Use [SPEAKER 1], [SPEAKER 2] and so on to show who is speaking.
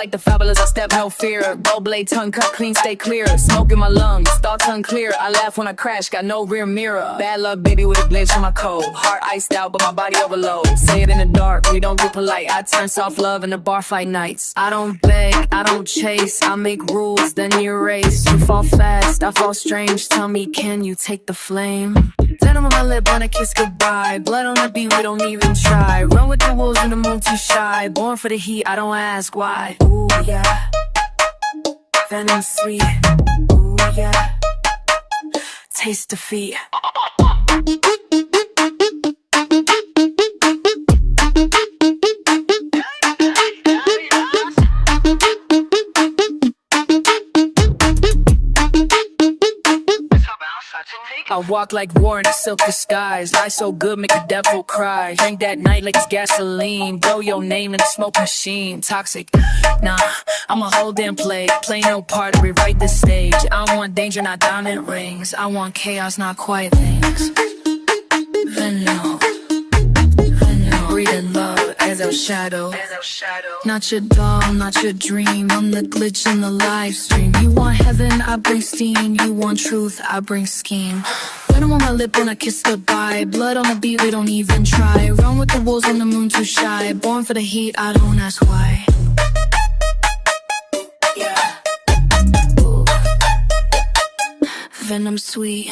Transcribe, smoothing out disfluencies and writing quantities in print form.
[SPEAKER 1] like the fabulous, I step no fear. Gold blade, tongue cut clean, stay clear. Smoke in my lungs, thoughts unclear. I laugh when I crash, got no rear mirror. Bad luck, baby, with a glitch on my coat. Heart iced out, but my body overload. Say it in the dark, we don't do polite. I turn soft love into bar fight nights. I don't beg, I don't chase. I make rules, then you erase. You fall fast, I fall strange. Tell me, can you take the flame? Venom on my lip, wanna kiss goodbye. Blood on the beat, we don't even try. Run with the wolves in the moon, too shy. Born for the heat, I don't ask why. Ooh yeah, Venom sweet. Ooh yeah, taste defeat. I walk like war in a silk disguise. Lie so good, make the devil cry. Drink that night like it's gasoline. Blow your name in the smoke machine. Toxic, nah, I'm a whole damn play. Play no part to rewrite this stage. I want danger, not diamond rings. I want chaos, not quiet things. Venom, Venom, breathing love as our shadow. Not your doll, not your dream. I'm the glitch in the live stream. You want heaven, I bring steam. You want truth, I bring scheme. Venom on my lip when I kiss goodbye. Blood on the beat, we don't even try. Run with the wolves on the moon, too shy. Born for the heat, I don't ask why. Yeah. Ooh. Venom sweet.